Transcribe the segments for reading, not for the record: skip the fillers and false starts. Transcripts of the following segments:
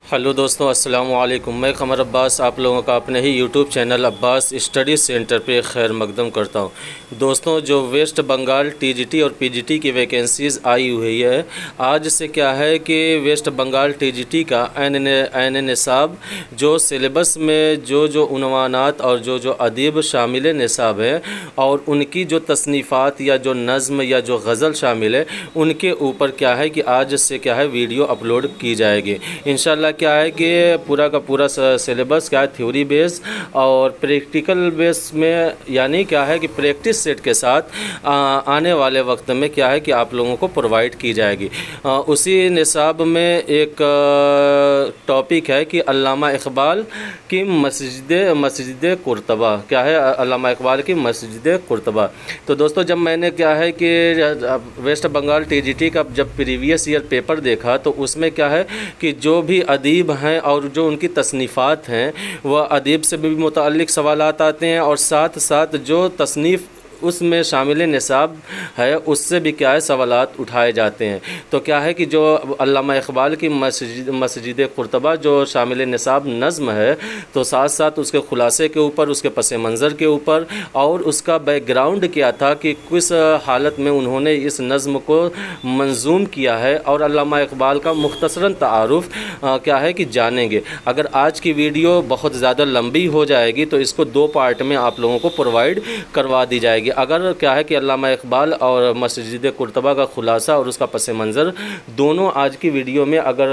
Hello दोस्तों, अस्सलाम वालेकुम। मैं कमर अब्बास आप लोगों का अपने ही YouTube channel Abbas study centre पे खैर मकदम करता हूँ। दोस्तों, जो वेस्ट बंगाल टीजीटी और पीजीटी की वैकेंसीज़ आई हुई है, आज से क्या है कि वेस्ट बंगाल टीजीटी का ऐन निसाब जो सिलेबस में जो उन्वानात और जो अदीब शामिल निसाब है और उनकी जो तसनीफ़ात या जो नज़्म या जो गज़ल शामिल है, उनके ऊपर क्या है कि आज से क्या है वीडियो अपलोड की जाएगी इंशाल्लाह। क्या है कि पूरा का पूरा सिलेबस क्या है थ्योरी बेस और प्रैक्टिकल बेस में, यानी क्या है कि प्रैक्टिस सेट के साथ आने वाले वक्त में क्या है कि आप लोगों को प्रोवाइड की जाएगी। उसी निसाब में एक टॉपिक है कि अल्लामा इकबाल की मस्जिद कुर्तबा, क्या है अल्लामा इकबाल की मस्जिद कुर्तबा। तो दोस्तों, जब मैंने क्या है कि वेस्ट बंगाल टीजीटी का जब प्रीवियस ईयर पेपर देखा तो उसमें क्या है कि जो भी अदीब हैं और जो उनकी तसनीफ़ात हैं वह अदीब से भी मुताल्लिक़ सवालात आते हैं और साथ साथ जो तसनीफ़ उसमें शामिल निसाब है उससे भी क्या है सवालात उठाए जाते हैं। तो क्या है कि जो अल्लामा इकबाल की मस्जिद कुर्तबा जो शामिल निसाब नज़्म है, तो साथ साथ उसके ख़ुलासे के ऊपर, उसके पस मंज़र के ऊपर और उसका बैकग्राउंड क्या था कि किस हालत में उन्होंने इस नज़्म को मंजूम किया है और अल्लामा इकबाल का मुख्तसरन तारुफ़ क्या है कि जानेंगे। अगर आज की वीडियो बहुत ज़्यादा लंबी हो जाएगी तो इसको 2 पार्ट में आप लोगों को प्रोवाइड करवा दी जाएगी। अगर क्या है कि अल्लामा इकबाल और मस्जिद कुर्तबा का खुलासा और उसका पस मंज़र दोनों आज की वीडियो में अगर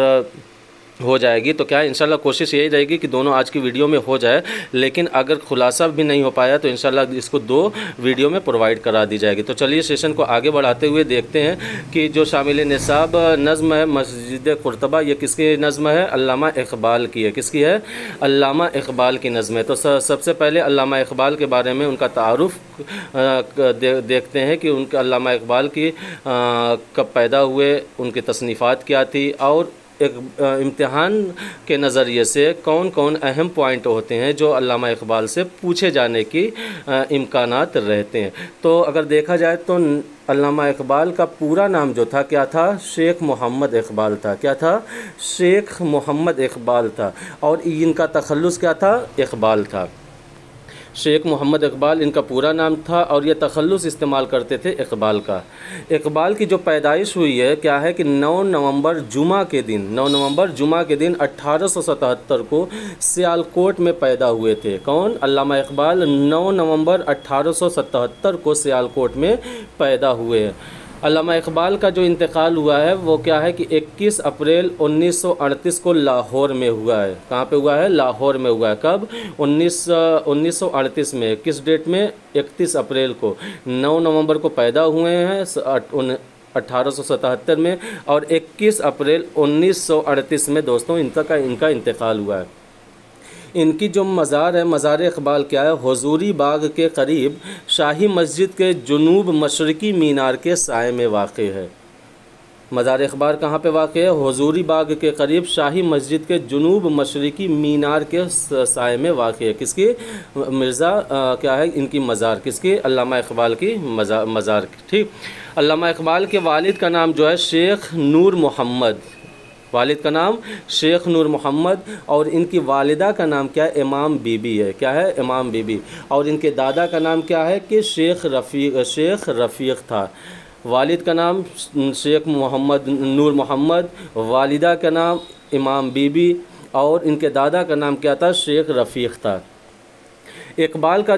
हो जाएगी तो क्या है इंशाल्लाह कोशिश यही रहेगी कि दोनों आज की वीडियो में हो जाए, लेकिन अगर खुलासा भी नहीं हो पाया तो इंशाल्लाह इसको 2 वीडियो में प्रोवाइड करा दी जाएगी। तो चलिए सेशन को आगे बढ़ाते हुए देखते हैं कि जो शामिल निसाब नज़्म है मस्जिद कुर्तबा, ये किसकी नज़्म है? अल्लामा इकबाल की है। किसकी है? अल्लामा इकबाल की नज़्म है। तो सबसे पहले अल्लामा इकबाल के बारे में उनका तारुफ़ देखते हैं कि उनका अल्लामा इकबाल की कब पैदा हुए, उनकी तसनीफ़ात क्या थी और एक इम्तिहान के नज़रिए से कौन कौन अहम पॉइंट होते हैं जो अल्लामा इकबाल से पूछे जाने की इम्कानात रहते हैं। तो अगर देखा जाए तो अल्लामा इकबाल का पूरा नाम जो था क्या था? शेख मोहम्मद इकबाल था। क्या था? शेख मोहम्मद इकबाल था। और इनका तखल्लुस क्या था? इकबाल था। शेख मोहम्मद इकबाल इनका पूरा नाम था और ये तखल्लुस इस्तेमाल करते थे इकबाल का। इकबाल की जो पैदाइश हुई है क्या है कि 9 नवंबर जुमा के दिन 1877 को सियालकोट में पैदा हुए थे। कौन? अल्लामा इकबाल 9 नवंबर 1877 को सियालकोट में पैदा हुए हैं। अल्लामा इकबाल का जो इंतकाल हुआ है वो क्या है कि 21 अप्रैल 1938 को लाहौर में हुआ है। कहाँ पे हुआ है? लाहौर में हुआ है। कब? 1938 में। किस डेट में? 31 अप्रैल को। 9 नवंबर को पैदा हुए हैं 1877 में और 21 अप्रैल 1938 में दोस्तों इनका इंतकाल हुआ है। इनकी जो मज़ार है, मज़ार इकबाल क्या है? हुजूरी बाग के करीब शाही मस्जिद के जुनूब मशरक़ी मीनार के साए में वाक़ है। मज़ार इकबाल कहाँ पे वाक़ है? हुजूरी बाग के करीब शाही मस्जिद के जुनूब मशरक़ी मीनार के साए में वाक़ है। किसकी? मिर्ज़ा क्या है इनकी मज़ार? किसकी? अल्लामा इकबाल की मज़ार। ठीक। अल्लामा इकबाल के वालिद का नाम जो है शेख नूर मोहम्मद, वालिद का नाम शेख नूर मोहम्मद और इनकी वालिदा का नाम क्या है? इमाम बीबी है। क्या है? इमाम बीबी। और इनके दादा का नाम क्या है कि शेख रफ़ीक़ था। वालिद का नाम शेख मोहम्मद नूर मोहम्मद, वालिदा का नाम इमाम बीबी और इनके दादा का नाम क्या था? शेख रफ़ीक़ था। इकबाल का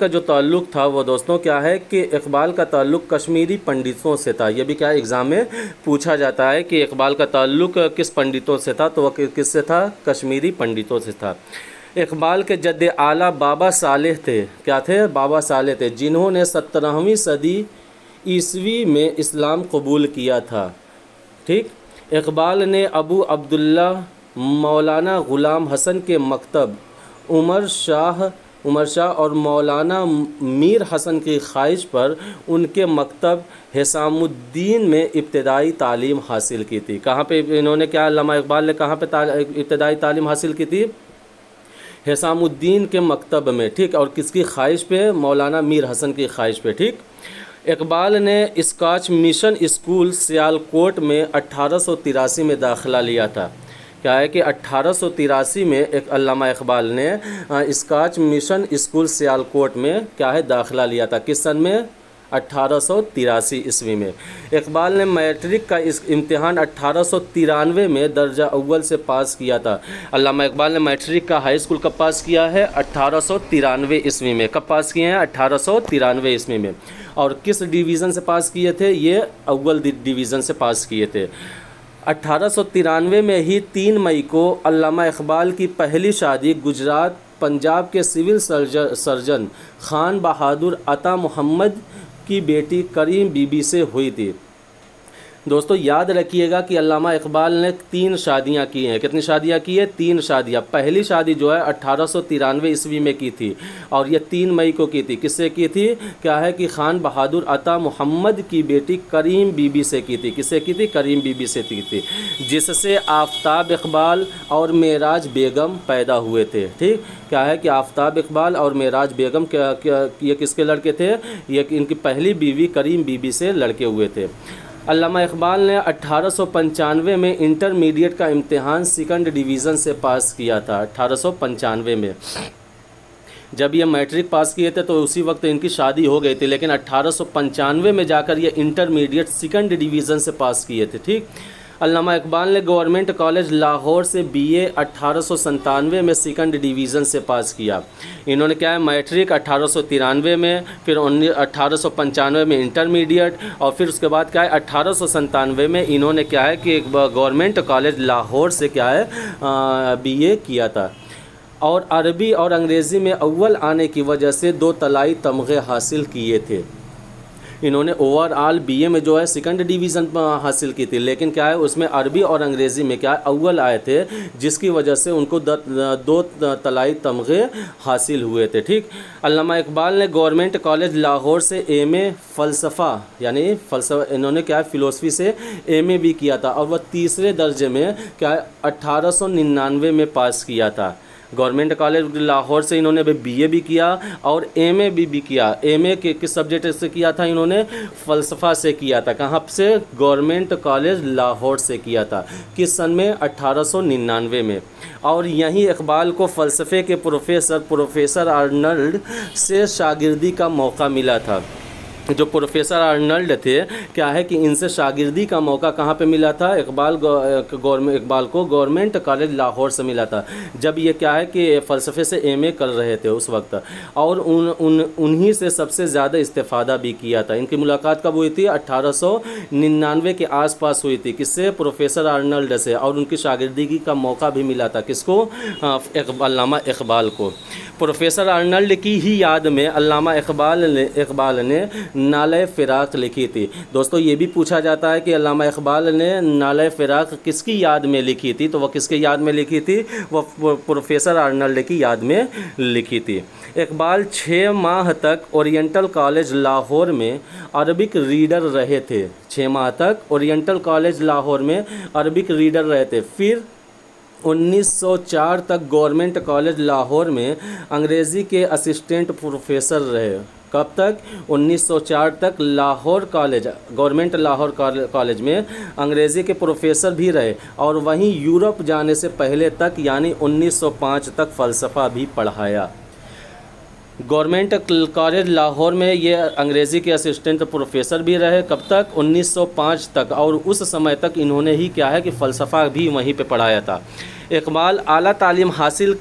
जो ताल्लुक़ था वो दोस्तों क्या है कि इकबाल का ताल्लुक़ कश्मीरी पंडितों से था। ये भी क्या एग्ज़ाम में पूछा जाता है कि इकबाल का ताल्लुक़ किस पंडितों से था, तो वह किससे था? कश्मीरी पंडितों से था। इकबाल के जद्द आला बाबा सालेह थे। क्या थे? बाबा सालेह थे, जिन्होंने 17वीं सदी ईस्वी में इस्लाम कबूल किया था। ठीक। इकबाल ने अबू अब्दुल्ला मौलाना ग़ुलाम हसन के मकतब उमर शाह और मौलाना मीर हसन की ख्वाहिश पर उनके मकतब हिसामुद्दीन में इब्तदाई तालीम हासिल की थी। कहाँ पे इन्होंने क्या? अल्लामा इकबाल ने कहाँ पे इब्तदाई तालीम हासिल की थी? हिसामुद्दीन के मकतब में। ठीक। और किसकी ख्वाहिश पे? मौलाना मीर हसन की ख्वाहिश पे। ठीक। इकबाल ने स्कॉच मिशन स्कूल सियालकोट में 1883 में दाखिला लिया था। क्या है कि 1883 में एक अल्लामा इकबाल ने स्कॉच मिशन स्कूल सियालकोट में क्या है दाखिला लिया था। किस सन में? 1883 ईस्वी में। इकबाल ने मैट्रिक का इस इम्तिहान 1893 में दर्जा अव्वल से पास किया था। अल्लामा इकबाल ने मैट्रिक का हाई स्कूल कब पास किया है? 1893 ईस्वी में। कब पास किए हैं? 1893 ईस्वी में। और किस डिवीज़न से पास किए थे? ये अव्वल डिवीज़न से पास किए थे। 1893 में ही 3 मई को अल्लामा इकबाल की पहली शादी गुजरात पंजाब के सिविल सर्जन खान बहादुर अता मोहम्मद की बेटी करीम बीबी से हुई थी। दोस्तों याद रखिएगा कि अल्लामा इकबाल ने 3 शादियां की हैं। कितनी शादियां की है? 3 शादियां। पहली शादी जो है 1893 ईस्वी में की थी और ये 3 मई को की थी। किससे की थी? क्या है कि खान बहादुर अता मोहम्मद की बेटी करीम बीबी से की थी। किससे की थी? करीम बीबी से की थी, जिससे आफताब इकबाल और मेराज बेगम पैदा हुए थे। ठीक, क्या है कि आफताब इकबाल और मेराज बेगम ये किसके लड़के थे? ये इनकी पहली बीवी करीम बीबी से लड़के हुए थे। अल्लामा इकबाल ने 1895 में इंटरमीडिएट का इम्तिहान सेकंड डिवीज़न से पास किया था। 1895 में जब ये मैट्रिक पास किए थे तो उसी वक्त इनकी शादी हो गई थी, लेकिन 1895 में जाकर ये इंटरमीडिएट सेकंड डिवीज़न से पास किए थे। ठीक, अल्लामा इकबाल ने गवर्नमेंट कॉलेज लाहौर से BA 1897 में सेकंड डिवीज़न से पास किया। इन्होंने क्या है मैट्रिक 1893 में, फिर 1895 में इंटरमीडिएट और फिर उसके बाद क्या है 1897 में इन्होंने क्या है कि गवर्नमेंट कॉलेज लाहौर से क्या है BA किया था। और अरबी और अंग्रेज़ी में अव्वल आने की वजह से 2 तलाई तमग़े हासिल किए थे। इन्होंने ओवरऑल BA में जो है सेकंड डिवीज़न हासिल की थी, लेकिन क्या है उसमें अरबी और अंग्रेज़ी में क्या है अव्वल आए थे, जिसकी वजह से उनको 2 तलाई तमग़े हासिल हुए थे। ठीक, अल्लामा इकबाल ने गवर्नमेंट कॉलेज लाहौर से MA फ़लसफ़ा यानी फ़लसफ़ा इन्होंने क्या है फ़िलोसफ़ी से MA भी किया था और वह तीसरे दर्जे में क्या है 1899 में पास किया था। गवर्नमेंट कॉलेज लाहौर से इन्होंने BA भी किया और MA भी किया। MA के किस सब्जेक्ट से किया था? इन्होंने फ़लसफ़ा से किया था। कहाँ से? गवर्नमेंट कॉलेज लाहौर से किया था। किस सन में? 1899 में। और यहीं इकबाल को फ़लसफ़े के प्रोफेसर आर्नल्ड से शागिर्दी का मौका मिला था। जो प्रोफेसर आर्नल्ड थे क्या है कि इनसे शागिर्दी का मौका कहाँ पे मिला था? इकबाल को गवर्नमेंट कॉलेज लाहौर से मिला था, जब ये क्या है कि फ़लसफ़े से MA कर रहे थे उस वक्त। और उन्हीं से सबसे ज़्यादा इस्तेफ़ादा भी किया था। इनकी मुलाकात कब हुई थी? 1899 के आसपास हुई थी। किससे? प्रोफेसर आर्नल्ड से। और उनकी शागिर्दी का मौका भी मिला था। किसको? अल्लामा इकबाल को। प्रोफेसर आर्नल्ड की ही याद में अल्लामा इकबाल ने नाले फ़िराक़ लिखी थी। दोस्तों ये भी पूछा जाता है कि अल्लामा इकबाल ने नाले फ़िराक़ किसकी याद में लिखी थी? तो वह किसके याद में लिखी थी? वह प्रोफेसर आर्नल्ड की याद में लिखी थी। इकबाल 6 माह तक ओरिएंटल कॉलेज लाहौर में अरबिक रीडर रहे थे। 6 माह तक ओरिएंटल कॉलेज लाहौर में अरबिक रीडर रहे थे। फिर 1904 तक गवर्नमेंट कॉलेज लाहौर में अंग्रेज़ी के असिस्टेंट प्रोफेसर रहे। कब तक? 1904 तक Lahore college government Lahore college में अंग्रेज़ी के प्रोफेसर भी रहे और वहीं यूरोप जाने से पहले तक यानी 1905 तक फ़लसफ़ा भी पढ़ाया। गवर्नमेंट कॉलेज लाहौर में ये अंग्रेज़ी के असिस्टेंट प्रोफेसर भी रहे। कब तक? 1905 तक। और उस समय तक इन्होंने ही क्या है कि फ़लसफ़ा भी वहीं पे पढ़ाया था। इकबाल आला तालीम हासिल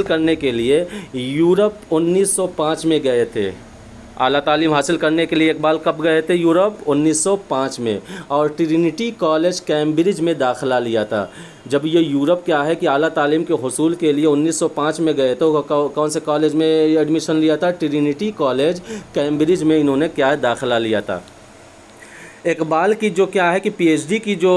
करने के लिए यूरोप 1905 में गए थे। आला तालीम हासिल करने के लिए इकबाल कब गए थे? यूरोप 1905 में। और ट्रिनिटी कॉलेज कैम्ब्रिज में दाखिला लिया था। जब ये यूरोप क्या है कि आला तालीम के हुसूल के लिए 1905 में गए तो कौन से कॉलेज में एडमिशन लिया था? ट्रिनिटी कॉलेज कैम्ब्रिज में इन्होंने क्या है दाखिला लिया था। इकबाल की जो क्या है कि PhD की जो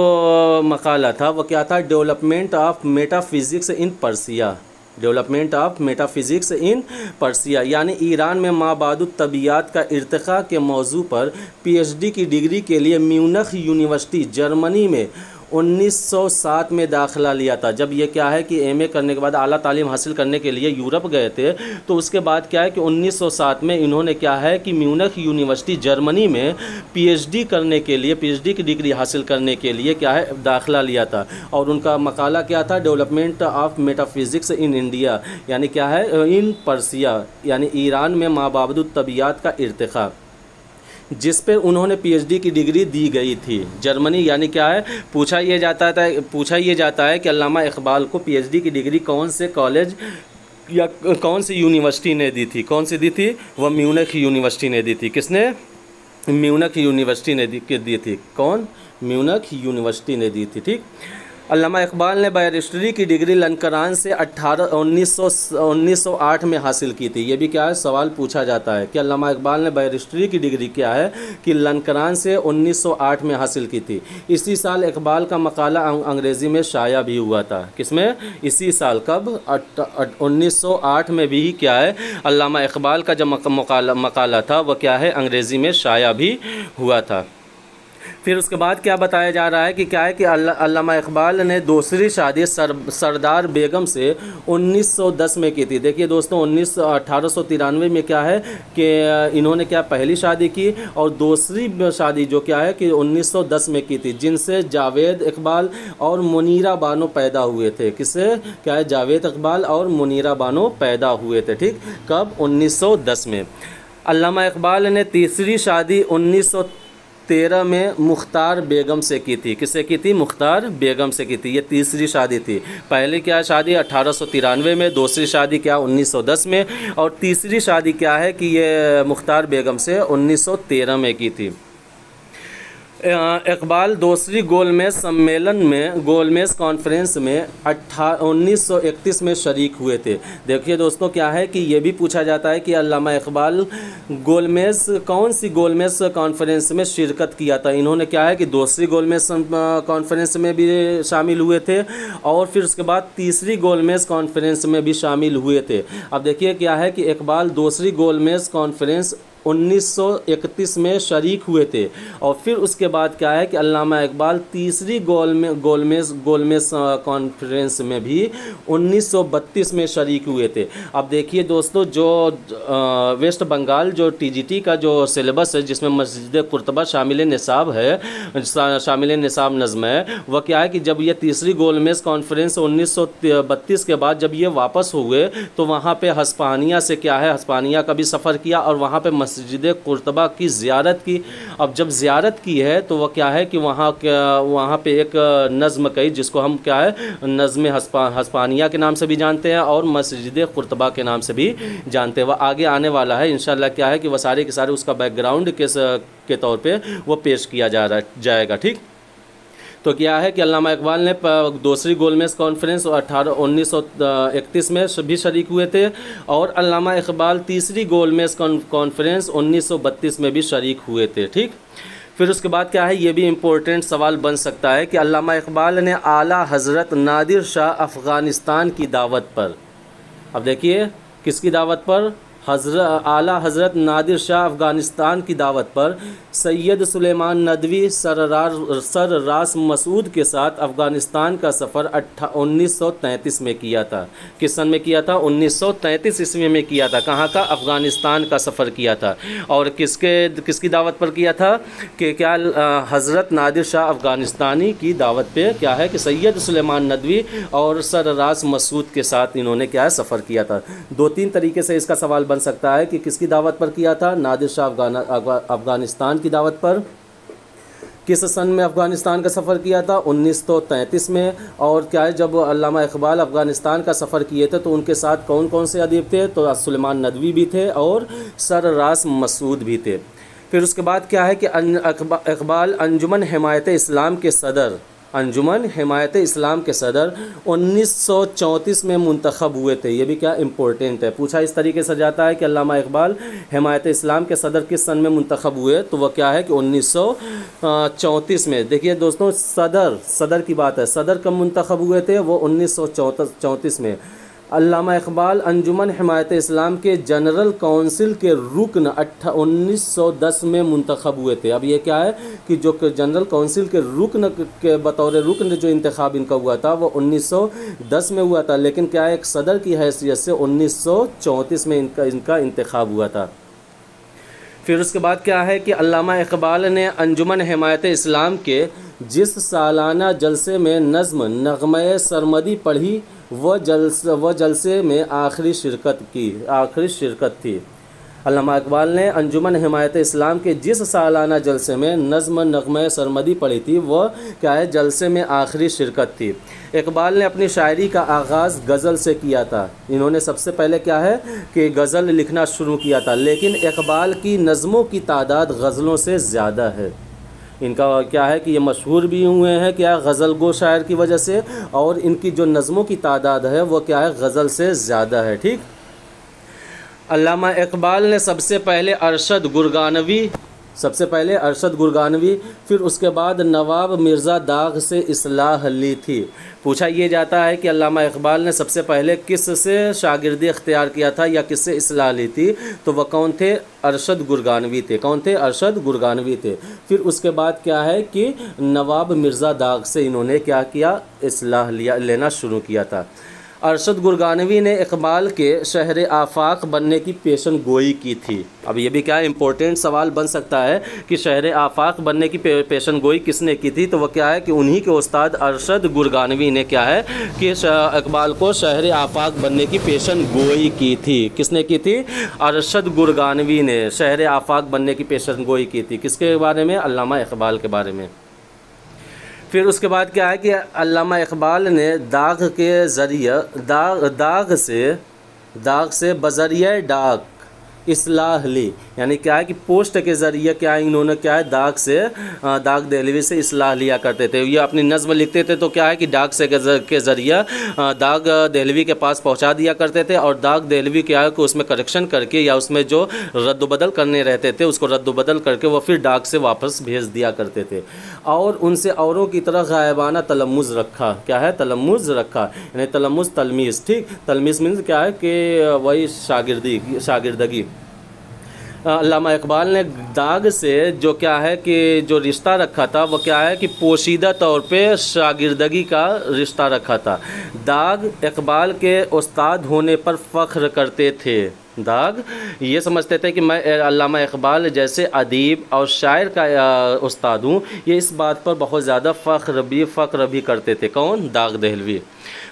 मकाला था वह क्या था? Development of metaphysics in Persia. Development of metaphysics in Persia यानी ईरान में माबादुत तबियात का इर्तिक़ा के मौजू पर PhD की डिग्री के लिए म्यूनिख यूनिवर्सिटी जर्मनी में 1907 में दाखिला लिया था। जब ये क्या है कि एमए करने के बाद आला तालीम हासिल करने के लिए यूरोप गए थे, तो उसके बाद क्या है कि 1907 में इन्होंने क्या है कि म्यूनिख यूनिवर्सिटी जर्मनी में पीएचडी करने के लिए, पीएचडी की डिग्री हासिल करने के लिए क्या है दाखिला लिया था। और उनका मकाला क्या था, development of metaphysics in India, यानी क्या है इन पर्सिया, यानी ईरान में माबाबुत तबियात का इर्तिक़ा, जिस पे उन्होंने पीएचडी की डिग्री दी गई थी जर्मनी। यानी क्या है पूछा ये जाता है कि अल्लामा इकबाल को पीएचडी की डिग्री कौन से कॉलेज या कौन सी यूनिवर्सिटी ने दी थी, कौन सी दी थी, वह म्यूनिख यूनिवर्सिटी ने दी थी। किसने? म्यूनिख यूनिवर्सिटी ने दी थी। कौन? म्यूनिख यूनिवर्सिटी ने दी थी। ठीक। अल्लामा इकबाल ने बैरिस्टरी की डिग्री लंकरान से 1908 में हासिल की थी। ये भी क्या है सवाल पूछा जाता है कि अल्लामा इकबाल ने बैरिस्टरी की डिग्री क्या है कि लंकरान से 1908 में हासिल की थी। इसी साल इकबाल का मकाला अंग्रेज़ी में शाया भी हुआ था। किसमें? इसी साल। कब? 1908 में भी क्या है अल्लामा इकबाल का जो मकाला था वह क्या है अंग्रेज़ी में शाया भी हुआ था। फिर उसके बाद क्या बताया जा रहा है कि क्या है कि अल्लामा इकबाल ने दूसरी शादी सरदार बेगम से 1910 में की थी। देखिए दोस्तों 1893 में क्या है कि इन्होंने क्या पहली शादी की और दूसरी शादी जो क्या है कि 1910 में की थी, जिनसे जावेद इकबाल और मुनीरा बानो पैदा हुए थे। किससे? क्या है जावेद इकबाल और मुनीरा बानो पैदा हुए थे। ठीक। कब? 1910 में। अल्लामा इकबाल ने तीसरी शादी 1913 में मुख्तार बेगम से की थी। किससे की थी? मुख्तार बेगम से की थी। ये तीसरी शादी थी। पहली क्या शादी 1893 में, दूसरी शादी क्या 1910 में, और तीसरी शादी क्या है कि ये मुख्तार बेगम से 1913 में की थी। इकबाल दूसरी गोलमेज सम्मेलन में, गोलमेज कॉन्फ्रेंस में 1931 में शरीक हुए थे। देखिए दोस्तों क्या है कि ये भी पूछा जाता है कि अल्लामा इकबाल गोलमेज कौन सी गोलमेज कॉन्फ्रेंस में शिरकत किया था। इन्होंने क्या है कि दूसरी गोलमेज कॉन्फ्रेंस में भी शामिल हुए थे और फिर उसके बाद तीसरी गोलमेज कॉन्फ्रेंस में भी शामिल हुए थे। अब देखिए क्या है कि इकबाल दूसरी गोलमेज कॉन्फ्रेंस 1931 में शरीक हुए थे और फिर उसके बाद क्या है कि अल्लामा इकबाल तीसरी गोलमेज कॉन्फ्रेंस में भी 1932 में शरीक हुए थे। अब देखिए दोस्तों जो वेस्ट बंगाल जो टीजीटी का जो सिलेबस है जिसमें मस्जिद कुर्तबा शामिल निसाब है, शामिल निसाब नज़्म है, वह क्या है कि जब ये तीसरी गोलमेज कॉन्फ्रेंस 1932 के बाद जब ये वापस हुए तो वहाँ पे हस्पानिया से क्या है हस्पानिया का भी सफ़र किया और वहाँ पे मस्जिद कुर्तबा की ज़ियारत की। अब जब ज़ियारत की है तो वह क्या है कि वहाँ पे एक नज़्म कही जिसको हम क्या है नज़्म हस्पानिया के नाम से भी जानते हैं और मस्जिद कुर्तबा के नाम से भी जानते हैं। वह आगे आने वाला है इंशाल्लाह। क्या है कि वह सारे के सारे उसका बैकग्राउंड के तौर पे वो पेश किया जाएगा। ठीक। तो क्या है कि अल्लामा इकबाल ने दूसरी गोलमेज कॉन्फ्रेंस 1931 में भी शरीक हुए थे और अल्लामा इकबाल तीसरी गोलमेज कॉन्फ्रेंस 1932 में भी शरीक हुए थे। ठीक। फिर उसके बाद क्या है ये भी इम्पोर्टेंट सवाल बन सकता है कि अल्लामा इकबाल ने आला हज़रत नादिर शाह अफ़गानिस्तान की दावत पर, अब देखिए किसकी दावत पर, आला हज़रत नादिर शाह अफ़गानिस्तान की दावत पर सैयद सुलेमान नदवी सर रास मसूद के साथ अफ़गानिस्तान का सफ़र 1933 में किया था। किस सन में किया था? 1933 ईस्वी में किया था। कहाँ का? अफ़गानिस्तान का सफ़र किया था। और किसकी दावत पर किया था कि क्या हज़रत नादिर शाह अफ़गानिस्तानी की दावत पे क्या है कि सैयद सुलेमान नदवी और सर रास मसूद के साथ इन्होंने क्या है सफ़र किया था। दो तीन तरीके से इसका सवाल बन सकता है कि किसकी दावत पर किया था? नादिर शाह अफ़गानिस्तान की दावत पर। किस सन में अफ़गानिस्तान का सफ़र किया था? 1933 में। और क्या है जब अल्लामा इकबाल अफ़गानिस्तान का सफ़र किए थे तो उनके साथ कौन कौन से अदीब थे? तो सुलेमान नदवी भी थे और सर रास मसूद भी थे। फिर उसके बाद क्या है कि इकबाल अंजुमन हिमायत इस्लाम के सदर, अंजुमन हिमायत इस्लाम के सदर 1934 में मुंतखब हुए थे। ये भी क्या इम्पोर्टेंट है, पूछा इस तरीके से जाता है कि अल्लामा इकबाल हिमायत इस्लाम के सदर किस सन में मुंतखब हुए, तो वह क्या है कि 1934 में। देखिए दोस्तों सदर की बात है, सदर कब मुंतखब हुए थे? वो 1934 में। अल्लामा इकबाल अंजुमन हिमायत इस्लाम के जनरल काउंसिल के रुकन 1910 में मुंतखब हुए थे। अब ये क्या है कि जो जनरल काउंसिल के रुकन के बतौर रुकन जो इंतखाब इनका हुआ था वो 1910 में हुआ था, लेकिन क्या है एक सदर की हैसियत से 1934 में इनका इंतखाब हुआ था। फिर उसके बाद क्या है कि अल्लामा इकबाल ने अंजुमन हिमायत इस्लाम के जिस सालाना जलसे में नज़्म नग़्मे सरमदी पढ़ी वह जलसे में आखिरी शिरकत थी। अल्लामा इकबाल ने अंजुमन हिमायत इस्लाम के जिस सालाना जलसे में नज़्म नग़्मे सरमदी पढ़ी थी वह क्या है जलसे में आखिरी शिरकत थी। इकबाल ने अपनी शायरी का आगाज़ गज़ल से किया था। इन्होंने सबसे पहले क्या है कि गज़ल लिखना शुरू किया था, लेकिन इकबाल की नज़मों की तादाद गज़लों से ज़्यादा है। इनका क्या है कि ये मशहूर भी हुए हैं क्या गज़ल गो शायर की वजह से, और इनकी जो नज़मों की तादाद है वो क्या है गज़ल से ज़्यादा है। ठीक, अल्लामा इकबाल ने सबसे पहले अरशद गुरगानवी फिर उसके बाद नवाब मिर्ज़ा दाग़ से इस्लाह ली थी। पूछा ये जाता है कि अल्लामा इकबाल ने सबसे पहले किस से शागिर्दी अख्तियार किया था या किससे इस्लाह ली थी, तो वह कौन थे? अरशद गुरगानवी थे। कौन थे? अरशद गुरगानवी थे। फिर उसके बाद क्या है कि नवाब मिर्ज़ा दाग़ से इन्होंने क्या किया? इस्लाह लेना शुरू किया था। अरशद गुरगानवी ने इकबाल के शहर आफाक बनने की पेशन गोई की थी। अब ये भी क्या इम्पोर्टेंट सवाल बन सकता है कि शहर आफाक बनने की पेशन गोई किसने की थी, तो वह क्या है कि उन्हीं के उस्ताद अरशद गुरगानवी ने क्या है कि इकबाल को शहर आफाक बनने की पेशन गोई की थी। किसने की थी? अरशद गुरगानवी ने शहर आफाक बनने की पेशन गोई की थी। किसके बारे में? अल्लामा इकबाल के बारे में। फिर उसके बाद क्या है कि अल्लामा इकबाल ने दाग़ के ज़रिए दाग़ से बज़रिए डाक इस्लाह ली, यानी क्या है कि पोस्ट के ज़रिए क्या है इन्होंने क्या है दाग़ दहलवी से इस्लाह लिया करते थे। ये अपनी नज़्म लिखते थे तो क्या है कि डाक से के ज़रिए दाग़ दहलवी के पास पहुंचा दिया करते थे, और दाग़ दहलवी क्या है कि उसमें करेक्शन करके या उसमें जो रद्द-बदल करने रहते थे उसको रद्द-बदल करके वो फिर डाक से वापस भेज दिया करते थे। और उनसे औरों की तरह गायबाना तलम्मुज़ रखा। क्या है? तलम्मुज़ रखा, यानी तलम्मुज़ तलमीज़। ठीक, तलमीज़ मीन्स क्या है कि वही शागिर्दगी। अल्लामा इकबाल ने दाग़ से जो क्या है कि जो रिश्ता रखा था वो क्या है कि पोशीदा तौर पे शागिर्दगी का रिश्ता रखा था। दाग़ इकबाल के उस्ताद होने पर फ़ख्र करते थे। दाग़ ये समझते थे कि मैं अल्लामा इकबाल जैसे अदीब और शायर का उस्ताद हूँ। ये इस बात पर बहुत ज़्यादा फ़ख्र भी करते थे। कौन? दाग़ दहलवी।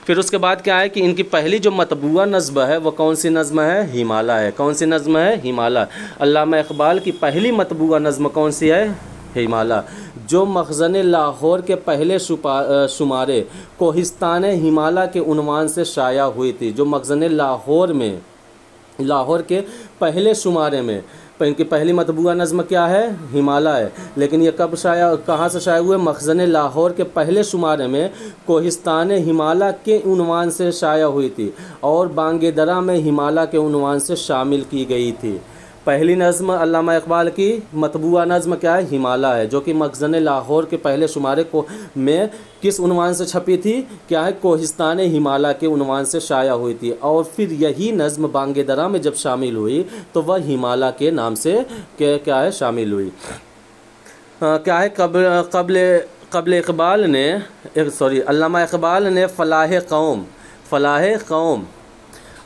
फिर उसके बाद क्या है कि इनकी पहली जो मतबूआ नज़्म है वो कौन सी नज़्म है? हिमाला है। कौन सी नज़्म है? हिमाला। अल्लामा इकबाल की पहली मतबूआ नज़्म कौन सी है? हिमाला, जो मखज़न लाहौर के पहले शुमारे कोहिस्तान हिमाला के उन्वान से शाया हुई थी। जो मखज़न लाहौर के पहले शुमारे में इनकी पहली मतबूआ नज़्म क्या है? हिमाला है। लेकिन ये कब कहाँ से शाया हुए? मखज़न लाहौर के पहले शुमारे में कोहिस्तान हिमाला के उन्वान से शाया हुई थी और बांगे दरा में हिमाला के उन्वान से शामिल की गई थी। पहली नज़्म अल्लामा इकबाल की मतबूआ नज़्म क्या है? हिमाला है, जो कि मखज़न लाहौर के पहले शुमारे को में किस उन्वान से छपी थी? क्या है? कोहिस्तान हिमाला के उन्वान से शाया हुई थी। और फिर यही नज़्म बांगे दरा में जब शामिल हुई तो वह हिमाला के नाम से क्या है शामिल हुई। क्या है कबल इकबाल ने अल्लामा इकबाल ने फ़लाह कौम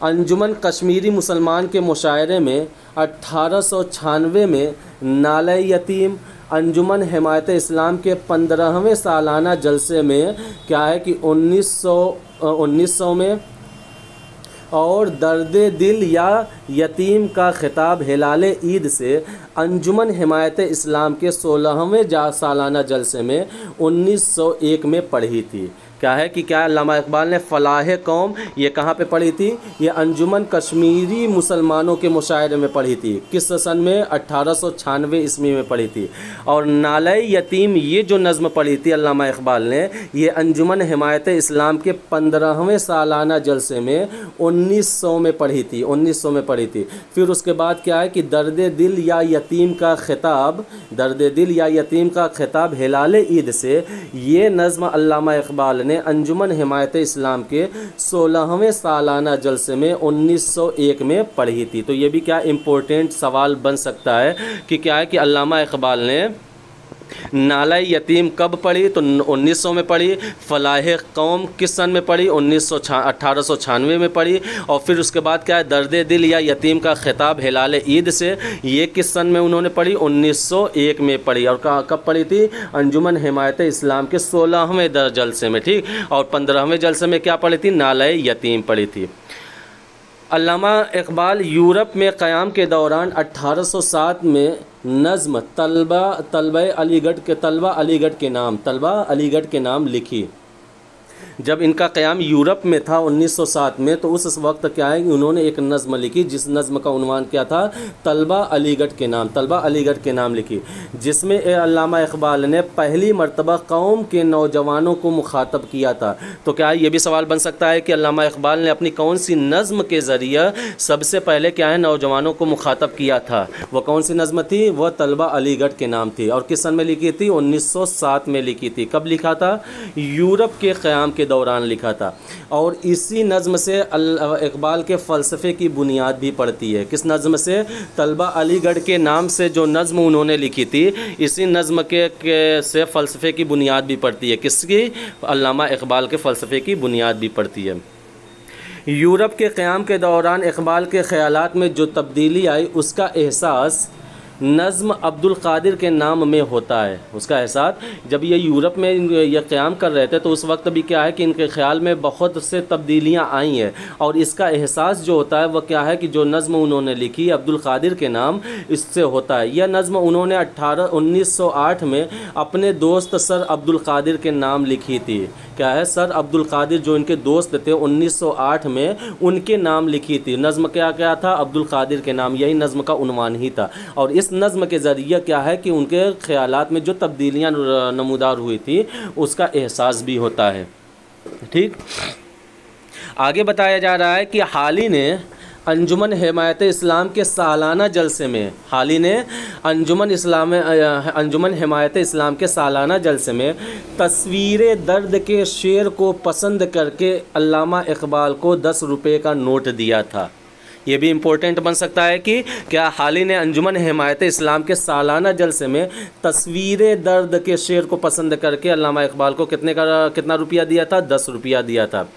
अंजुमन कश्मीरी मुसलमान के मुशायरे में 1896 में नाले यतीम अंजुमन हिमायत इस्लाम के 15वें सालाना जलसे में क्या है कि 1900 में और दर्द दिल या यतीम का खिताब हिलाल ईद से अंजुमन हिमायत इस्लाम के 16वें सालाना जलसे में 1901 में पढ़ी थी। क्या है कि क्या अल्लामा इकबाल ने फ़लाह कौम ये कहाँ पे पढ़ी थी? ये अंजुमन कश्मीरी मुसलमानों के मुशायरे में पढ़ी थी। किस सन में? 1896 ईस्वी में पढ़ी थी। और नाले यतीम ये जो नज़्म पढ़ी थी अल्लामा इकबाल ने, ये अंजुमन हिमायत इस्लाम के 15वें सालाना जलसे में 1900 में पढ़ी थी। 1900 में पढ़ी थी। फिर उसके बाद क्या है कि दर्द दिल या यतीम का खिताब हिलाल ईद से ये नज़्म अल्लामा इकबाल ने अंजुमन हिमायत इस्लाम के 16वें सालाना जलसे में 1901 में पढ़ी थी। तो ये भी क्या इम्पोर्टेंट सवाल बन सकता है कि क्या है कि अल्लामा इकबाल ने नाला यतीम कब पढ़ी, तो 1900 में पढ़ी। फलाह कौम किस सन में पढ़ी, 1896 में पढ़ी। और फिर उसके बाद क्या है, दर्द दिल या यतीम का खिताब हिलाल ईद से, ये किस सन में उन्होंने पढ़ी, 1901 में पढ़ी। और कब पढ़ी थी, अंजुमन हिमायत इस्लाम के 16वें जलसे में, ठीक। और 15वें जलसे में क्या पढ़ी थी, नाला यतीम पढ़ी थी। अल्लामा इकबाल यूरोप में क़याम के दौरान 1807 में नज़्म तलबा अलीगढ़ के नाम लिखी। जब इनका क़याम यूरोप में था 1907 में, तो उस वक्त क्या है कि उन्होंने एक नज़्म लिखी, जिस नज़्म का उन्वान क्या था, तलबा अलीगढ़ के नाम लिखी, जिसमें अल्लामा इकबाल ने पहली मर्तबा कौम के नौजवानों को मुखातब किया था। तो क्या ये भी सवाल बन सकता है कि अल्लामा इकबाल ने अपनी कौन सी नज़्म के ज़रिए सबसे पहले क्या है नौजवानों को मुखातब किया था। वो कौन सी नज़्म थी, वह तलबा अलीगढ़ के नाम थी। और किस सन में लिखी थी, 1907 में लिखी थी। कब लिखा था, यूरोप के क़याम के दौरान लिखा था। और इसी नज़्म से इकबाल के फ़लसफ़े की बुनियाद भी पड़ती है। किस नज़्म से, तलबा अलीगढ़ के नाम से जो नज़्म उन्होंने लिखी थी, इसी नज़्म से फ़लसफ़े की बुनियाद भी पड़ती है। किसकी, अल्लामा इकबाल के फ़लसफ़े की बुनियाद भी पड़ती है। यूरोप के क़याम के दौरान इकबाल के ख़यालात में जो तब्दीली आई, उसका एहसास नज़्म अब्दुल क़ादिर के नाम में होता है। उसका एहसास जब ये यूरोप में ये क़याम कर रहे थे, तो उस वक्त भी क्या है कि इनके ख़्याल में बहुत से तब्दीलियाँ आई हैं। और इसका एहसास जो होता है वह क्या है कि जो नज़्म उन्होंने लिखी अब्दुल क़ादिर के नाम, इससे होता है। यह नज़्म उन्होंने 1908 में अपने दोस्त सर अब्दुल क़ादिर के नाम लिखी थी। क्या है, सर अब्दुल क़ादिर जो इनके दोस्त थे 1908 में, उनके नाम लिखी थी। नज़्म क्या था, अब्दुल क़ादिर के नाम, यही नज़्म का उन्वान ही था। और इस नज़्म के ज़रिए क्या है कि उनके ख़यालात में जो तब्दीलियाँ नमूदार हुई थी, उसका एहसास भी होता है, ठीक। आगे बताया जा रहा है कि हाली ने अंजुमन हिमायत इस्लाम के सालाना जलसे में, अंजुमन हिमायत इस्लाम के सालाना जलसे में तस्वीर दर्द के शेर को पसंद करके अल्लामा इकबाल को 10 रुपये का नोट दिया था। ये भी इम्पोर्टेंट बन सकता है कि क्या हाली ने अंजुमन हिमायत इस्लाम के सालाना जलसे में तस्वीर दर्द के शेर को पसंद करके अल्लामा इकबाल को कितना रुपया दिया था, 10 रुपया दिया था।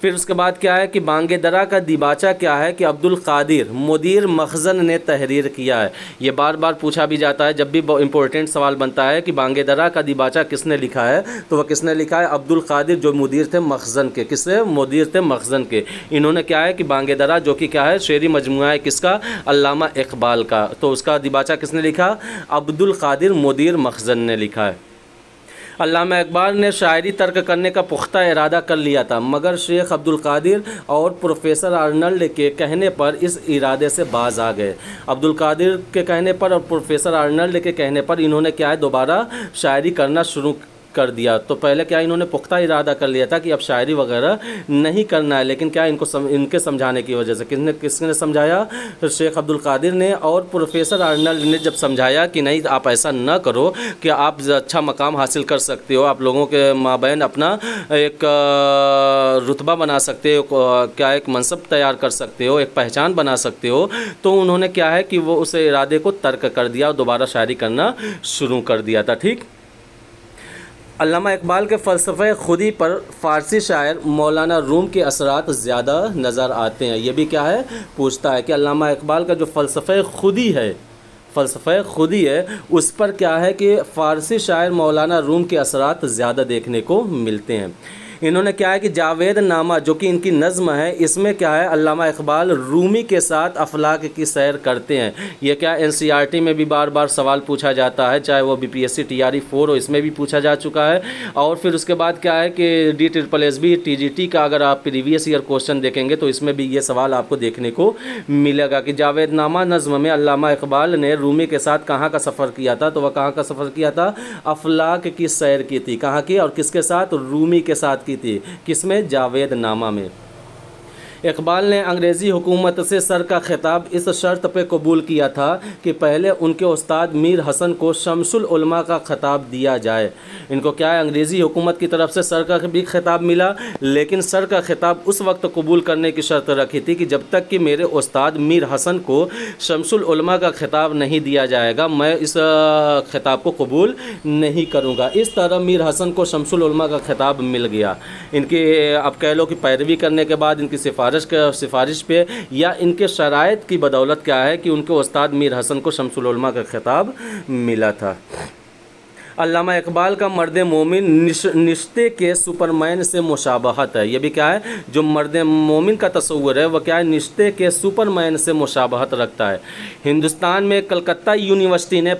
फिर उसके बाद क्या है कि बांगे दरा का दिबाचा क्या है कि अब्दुल क़ादिर मुदीर मखज़न ने तहरीर किया है। ये बार बार पूछा भी जाता है, जब भी इम्पोर्टेंट सवाल बनता है कि बांगे दरा का दिबाचा किसने लिखा है, तो वह किसने लिखा है, अब्दुल क़ादिर जो मुदीर थे मखज़न के। किससे, मुदीर थे मखज़न के। इन्होंने क्या है कि बांगे दरा जो कि क्या है शेरी मजमुआ है किसका, अल्लामा इकबाल का, तो उसका दिबाचा किसने लिखा, अब्दुल क़ादिर मुदीर मखज़न ने लिखा है। अल्लामा इकबाल ने शायरी तर्क करने का पुख्ता इरादा कर लिया था, मगर शेख अब्दुल क़ादिर और प्रोफेसर आर्नल्ड के कहने पर इस इरादे से बाज आ गए। अब्दुल क़ादिर के कहने पर और प्रोफेसर आर्नल्ड के कहने पर इन्होंने क्या है दोबारा शायरी करना शुरू कर दिया। तो पहले क्या इन्होंने पुख्ता इरादा कर लिया था कि अब शायरी वगैरह नहीं करना है, लेकिन क्या इनके समझाने की वजह से किसने समझाया, तो शेख अब्दुल क़ादिर ने और प्रोफेसर आर्नल्ड ने जब समझाया कि नहीं आप ऐसा न करो कि आप अच्छा मकाम हासिल कर सकते हो, आप लोगों के माबैन अपना एक रुतबा बना सकते हो, क्या एक मनसब तैयार कर सकते हो, एक पहचान बना सकते हो, तो उन्होंने क्या है कि वो उस इरादे को तर्क कर दिया और दोबारा शायरी करना शुरू कर दिया था, ठीक। अल्लामा इकबाल के फ़लसफ़े खुदी पर फ़ारसी शायर मौलाना रूम के असरात ज़्यादा नज़र आते हैं। ये भी क्या है पूछता है कि अल्लामा इकबाल का जो फ़लसफ़े खुदी है उस पर क्या है कि फ़ारसी शायर मौलाना रूम के असरात ज़्यादा देखने को मिलते हैं। इन्होंने क्या है कि जावेद नामा जो कि इनकी नज़्म है, इसमें क्या है अल्लामा इकबाल रूमी के साथ अफलाक की सैर करते हैं। ये क्या NCERT में भी बार बार सवाल पूछा जाता है, चाहे वो BPSC TRE 4 हो, इसमें भी पूछा जा चुका है। और फिर उसके बाद क्या है कि DSSB TGT का अगर आप प्रीवियस ईयर क्वेश्चन देखेंगे तो इसमें भी ये सवाल आपको देखने को मिलेगा कि जावेद नामा नज़्म में अल्लामा इकबाल ने रूमी के साथ कहाँ का सफ़र किया था, तो वह कहाँ का सफ़र किया था, अफलाक की सैर की थी। कहाँ की और किसके साथ, रूमी के साथ थी। किसमें, जावेद नामा में। इकबाल ने अंग्रेज़ी हुकूमत से सर का खिताब इस शर्त पे कबूल किया था कि पहले उनके उस्ताद मीर हसन को शमसुल उलमा का खिताब दिया जाए। इनको क्या है, अंग्रेज़ी हुकूमत की तरफ से सर का भी खिताब मिला, लेकिन सर का खिताब उस वक्त कबूल करने की शर्त रखी थी कि जब तक कि मेरे उस्ताद मीर हसन को शमसुल उलमा का खिताब नहीं दिया जाएगा मैं इस खिताब को कबूल नहीं करूँगा। इस तरह मीर हसन को शमसुल उलमा का खिताब मिल गया। इनकी अब कह लो कि पैरवी करने के बाद इनकी सिफारिश पे या इनके शराइत की बदौलत क्या है कि उनके उस्ताद मीर हसन को शमसुल उलमा का खिताब मिला था। अल्लामा इकबाल का मर्द मोमिन निश्ते के सुपरमैन से मुशाबहत है। ये भी क्या है, जो मर्द मोमिन का तस्वुर है वह क्या है, निश्ते के सुपरमैन से मुशाबहत रखता है। हिंदुस्तान में कलकत्ता यूनिवर्सिटी ने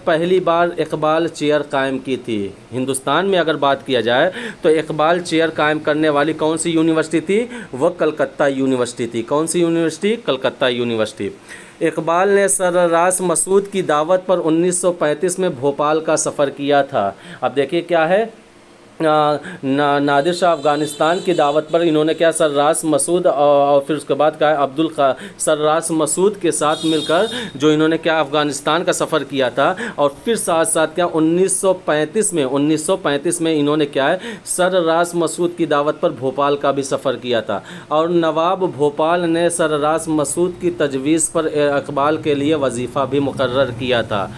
पहली बार इकबाल चेयर कायम की थी। हिंदुस्तान में अगर बात किया जाए तो इकबाल चेयर कायम करने वाली कौन सी यूनिवर्सिटी थी, वह कलकत्ता यूनिवर्सिटी थी। कौन सी यूनिवर्सिटी? कलकत्ता यूनिवर्सिटी। इकबाल ने सररास मसूद की दावत पर 1935 में भोपाल का सफ़र किया था। अब देखिए क्या है, नादिर शाह अफ़गानिस्तान की दावत पर इन्होंने क्या, सररास मसूद और फिर उसके बाद क्या है सररास मसूद के साथ मिलकर जो इन्होंने क्या अफ़गानिस्तान का सफ़र किया था। और फिर साथ साथ क्या 1935 में इन्होंने क्या है, सररास मसूद की दावत पर भोपाल का भी सफ़र किया था। और नवाब भोपाल ने सररास मसूद की तजवीज़ पर इकबाल के लिए वजीफ़ा भी मुकर्रर किया था।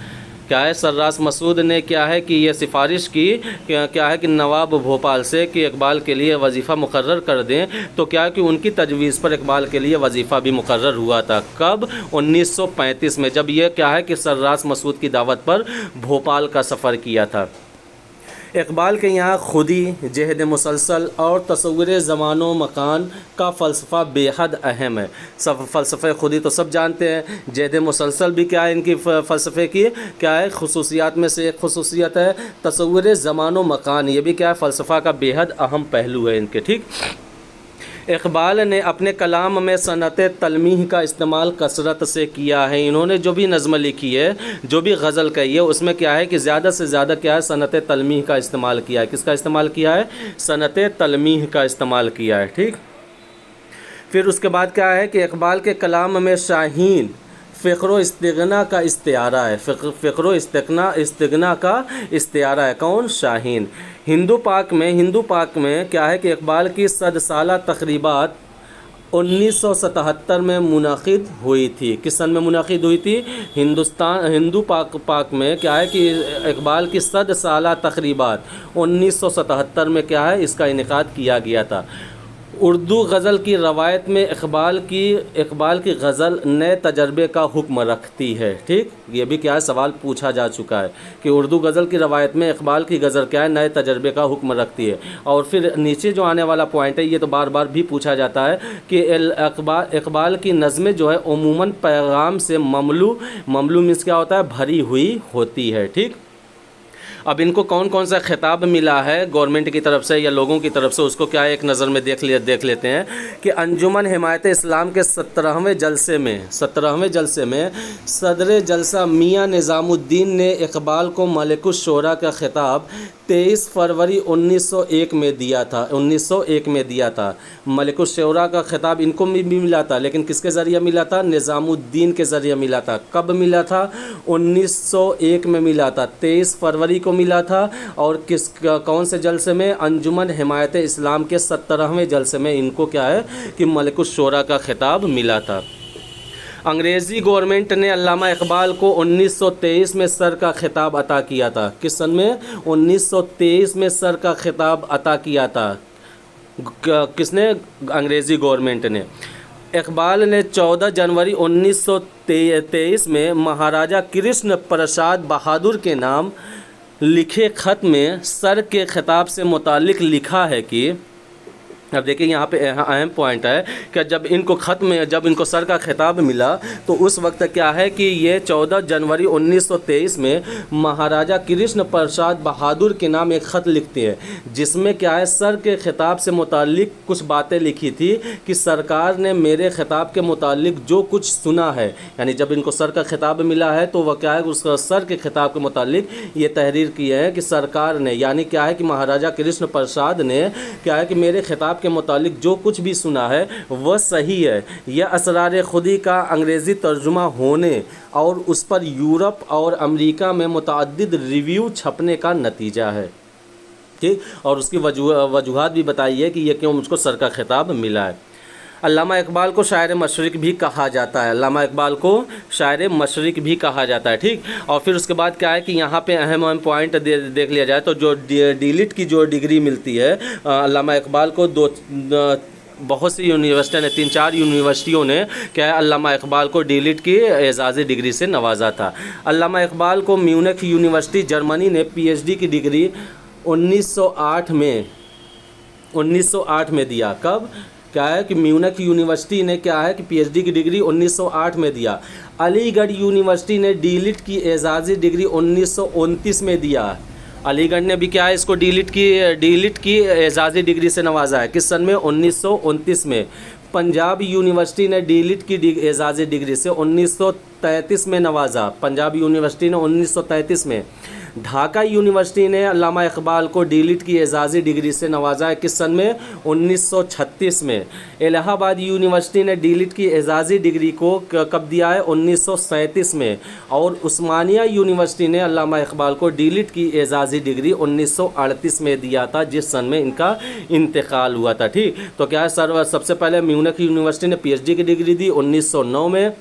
क्या है, सररास मसूद ने क्या है कि ये सिफारिश की क्या है कि नवाब भोपाल से कि इकबाल के लिए वजीफ़ा मुकर्रर कर दें, तो क्या है कि उनकी तजवीज़ पर इकबाल के लिए वजीफ़ा भी मुकर्रर हुआ था। कब? 1935 में, जब ये क्या है कि सररास मसूद की दावत पर भोपाल का सफ़र किया था। इकबाल के यहाँ खुदी, जहद मुसलसल और तस्वुर ज़मानो मकान का फ़लसफ़ा बेहद अहम है। सब फ़लसफ़े खुदी तो सब जानते हैं, जहद मुसलसल भी क्या है, इनकी फ़लसफ़े की क्या है, खुसूसियात में से एक खुसूसियत है तस्वुर ज़मानो मकान। ये भी क्या है, फ़लसफ़ा का बेहद अहम पहलू है इनके। ठीक, इकबाल ने अपने कलाम में सनत तलमीह का इस्तेमाल कसरत से किया है। इन्होंने जो भी नज़्म लिखी है, जो भी गज़ल कही है, उसमें क्या है कि ज़्यादा से ज़्यादा क्या है, सनत तलमीह का इस्तेमाल किया है। किसका इस्तेमाल किया है? सनत तलमीह का इस्तेमाल किया है। ठीक, फिर उसके बाद क्या है कि इकबाल के कलाम में शाहीन फ़िक्र इस्तिग़ना का इस्तिआरा है। फ़िक्र इस्तिग़ना का इस्तिआरा है। कौन? शाहीन। हिंदू पाक में क्या है कि इकबाल की 100 साला तक़रीबात 1977 में मुनाक़िद हुई थी। किस सन में मुनाक़िद हुई थी? हिंदू पाक में क्या है कि इकबाल की 100 साला तक़रीबात 1977 में क्या है, इसका इनेकाद किया गया था। उर्दू गज़ल की रवायत में इकबाल की गज़ल नए तजर्बे का हुक्म रखती है। ठीक, ये भी क्या है, सवाल पूछा जा चुका है कि उर्दू गज़ल की रवायत में इकबाल की गज़ल क्या है, नए तजर्बे का हुक्म रखती है। और फिर नीचे जो आने वाला पॉइंट है, ये तो बार बार भी पूछा जाता है कि इकबाल की नज़में जो है उमूमन पैगाम से ममलू मीन्स क्या होता है, भरी हुई होती है। ठीक, अब इनको कौन कौन सा खिताब मिला है गवर्नमेंट की तरफ से या लोगों की तरफ से, उसको क्या एक नज़र में देख लेते हैं कि अंजुमन हिमायत इस्लाम के 17वें जलसे में सदर जलसा मियाँ निज़ामुद्दीन ने इकबाल को मलिकुश शोरा का खिताब 23 फरवरी 1901 में दिया था। मलिकुश शोरा का खिताब इनको भी मिला था, लेकिन किसके ज़रिए मिला था? निज़ामुद्दीन के ज़रिए मिला था। कब मिला था? 1901 में मिला था, 23 फरवरी को मिला था। और कौन से जलसे में? अंजुमन हिमायत इस्लाम के 17वें जलसे में इनको क्या है कि मलिकुश शोरा का खिताब मिला था। अंग्रेज़ी गवर्नमेंट ने अल्लामा इकबाल को 1923 में सर का खिताब अता किया था। किस सन में? 1923 में सर का खिताब अता किया था। किसने? अंग्रेज़ी गवर्नमेंट ने। इकबाल ने 14 जनवरी 1923 में महाराजा कृष्ण प्रसाद बहादुर के नाम लिखे ख़त में सर के खिताब से मुतालिक लिखा है कि अब देखिए यहाँ पे अहम पॉइंट है कि जब इनको सर का खिताब मिला तो उस वक्त क्या है कि ये 14 जनवरी 1923 में महाराजा कृष्ण प्रसाद बहादुर के नाम एक ख़त लिखते हैं, जिसमें क्या है सर के खिताब से मुतालिक कुछ बातें लिखी थी कि सरकार ने मेरे खिताब के मुतालिक जो कुछ सुना है, यानी जब इनको सर का खिताब मिला है तो वह क्या है उस सर के खिताब के मुतालिक ये तहरीर की है कि सरकार ने, यानी क्या है कि महाराजा कृष्ण प्रसाद ने क्या है कि मेरे खिताब के मुतालिक जो कुछ भी सुना है वह सही है। यह असरार खुदी का अंग्रेज़ी तर्जुमा होने और उस पर यूरोप और अमेरिका में मुतअद्दिद रिव्यू छपने का नतीजा है। ठीक, और उसकी वजूहात भी बताई है कि यह क्यों मुझको सर का खिताब मिला है। अल्लामा इकबाल को शायर मशरिक़ भी कहा जाता है, अल्लामा इकबाल को शायर मशरिक़ भी कहा जाता है। ठीक, और फिर उसके बाद क्या है कि यहाँ पे अहम पॉइंट देख लिया जाए तो जो डीलिट की जो डिग्री मिलती है अल्लामा इकबाल को बहुत सी यूनिवर्सिटियों ने 3-4 यूनिवर्सिटियों ने क्या है अल्लामा इकबाल को डीलिट की एजाज़ी डिग्री से नवाजा था। अल्लामा इकबाल को म्यूनिख यूनिवर्सिटी जर्मनी ने पीएचडी की डिग्री 1908 में दिया। कब क्या है कि म्यूनिख यूनिवर्सिटी ने क्या है कि पीएचडी की डिग्री 1908 में दिया। अलीगढ़ यूनिवर्सिटी ने डीलिट की एजाज़ी डिग्री 1929 में दिया। अलीगढ़ ने भी क्या है इसको डीलिट की एजाज़ी डिग्री से नवाजा है। किस सन में? 1929 में। पंजाब यूनिवर्सिटी ने डीलिट की एजाज़ी डिग्री से 1933 में नवाजा। पंजाब यूनिवर्सिटी ने 1933 में। ढाका यूनिवर्सिटी ने अल्लामा इकबाल को डीलिट की एजाज़ी डिग्री से नवाजा है। किस सन में? 1936 में। इलाहाबाद यूनिवर्सिटी ने डीलिट की एजाज़ी डिग्री को कब दिया है? 1937 में। और उस्मानिया यूनिवर्सिटी ने अल्लामा इकबाल को डीलिट की एजाज़ी डिग्री 1938 में दिया था, जिस सन में इनका इंतकाल हुआ था। ठीक, तो क्या है सबसे पहले म्यूनिख यूनिवर्सिटी ने पीएचडी की डिग्री दी 1909 में।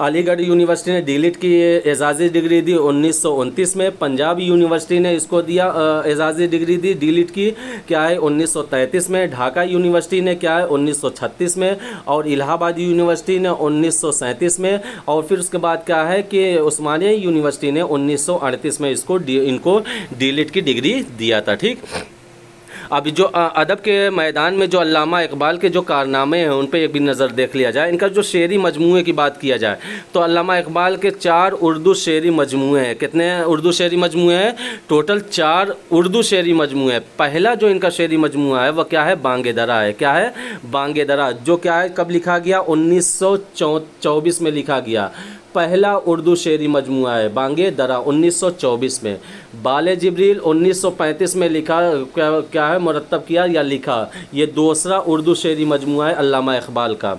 अलीगढ़ यूनिवर्सिटी ने डीलिट की एजाज़ी डिग्री दी 1929 में। पंजाब यूनिवर्सिटी ने इसको दिया एजाज़ी डिग्री दी डीलिट की क्या है 1933 में। ढाका यूनिवर्सिटी ने क्या है 1936 में। और इलाहाबाद यूनिवर्सिटी ने 1937 में। और फिर उसके बाद क्या है कि उस्मानिया यूनिवर्सिटी ने 1938 में इनको डीलिट की डिग्री दिया था। ठीक, अब जो अदब के मैदान में जो अल्लामा इकबाल के जो कारनामे हैं उन पर एक भी नज़र देख लिया जाए। इनका जो शेरी मजमूए की बात किया जाए तो अल्लामा इकबाल के 4 उर्दू शेरी मजमूए हैं। कितने उर्दू शेरी मजमूए हैं? टोटल 4 उर्दू शेरी मजमूए हैं। पहला जो इनका शेरी मजमूआ है वह क्या है? बांगे दरा है। क्या है? बांगे दरा, जो क्या है कब लिखा गया? 1924 में लिखा गया। पहला उर्दू शेरी मजमूआ है बांगे दरा 1924 में। बाले जिब्रील 1935 में लिखा क्या है मुरत्तब किया या लिखा। ये दूसरा उर्दू शेरी मजमूआ है अल्लामा इकबाल का।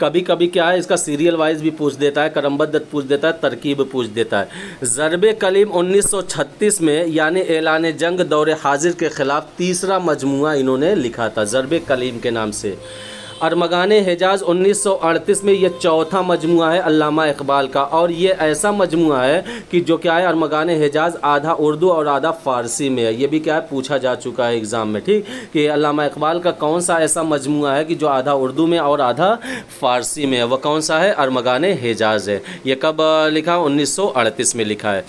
कभी कभी क्या है इसका सीरियल वाइज भी पूछ देता है, क्रमबद्ध पूछ देता है, तरकीब पूछ देता है। ज़रबे कलीम 1936 में यानी ऐलान जंग दौरे हाजिर के ख़िलाफ़ तीसरा मजमूआ इन्होंने लिखा था ज़रबे कलीम के नाम से। अरमगाने हिजाज 1938 में यह चौथा मजमूआ है अल्लामा इकबाल का। और ये ऐसा मजमूआ है कि जो क्या है अरमगाने हिजाज आधा उर्दू और आधा फ़ारसी में है। ये भी क्या है पूछा जा चुका है एग्ज़ाम में। ठीक, कि अल्लामा इकबाल का कौन सा ऐसा मजमूआ है कि जो आधा उर्दू में और आधा फ़ारसी में है, वह कौन सा है? अरमगाने हिजाज है। ये कब लिखा? 1938 में लिखा है।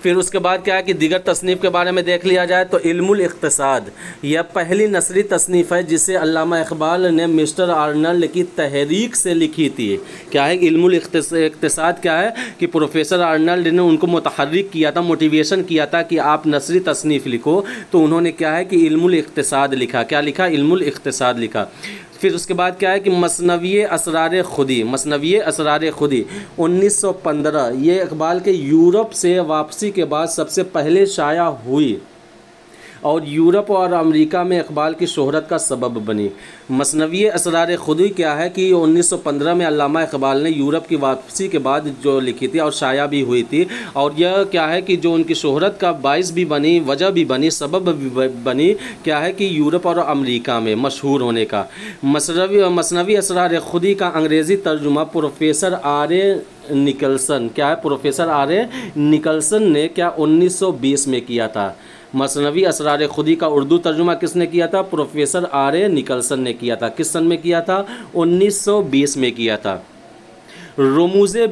फिर उसके बाद क्या है कि दीगर तसनीफ़ के बारे में देख लिया जाए तो इल्मुल इक़्तिसाद यह पहली नसरी तसनीफ़ है जिसे अल्लामा इकबाल ने मिस्टर आर्नल्ड की तहरीक से लिखी थी। क्या है इल्मुल इक़्तिसाद? क्या है कि प्रोफेसर आर्नल्ड ने उनको मुतहर्रिक किया था, मोटिवेशन किया था कि आप नसरी तसनीफ़ लिखो, तो उन्होंने क्या है कि इल्मुल इक़्तिसाद लिखा। क्या लिखा? इल्मुल इक़्तिसाद लिखा। फिर उसके बाद क्या है कि मसनवी असरार खुदी 1915 ये इकबाल के यूरोप से वापसी के बाद सबसे पहले शाया हुई और यूरोप और अमेरिका में इकबाल की शोहरत का सबब बनी। मसनवी असरार खुदी क्या है कि 1915 में अल्लामा इकबाल ने यूरोप की वापसी के बाद जो लिखी थी और शाया भी हुई थी। और यह क्या है कि जो उनकी शोहरत का बाइस भी बनी, वजह भी बनी, सबब भी बनी, क्या है कि यूरोप और अमेरिका में मशहूर होने का। मसनवी असरार खुदी का अंग्रेज़ी तर्जुमा प्रोफेसर निकल्सन क्या है प्रोफेसर निकल्सन ने क्या 1920 में किया था। मसनवी असरार खुदी का उर्दू तर्जुमा किसने किया था? प्रोफेसर निकल्सन ने किया था। किस सन में किया था? 1920 में किया था। रमूज़े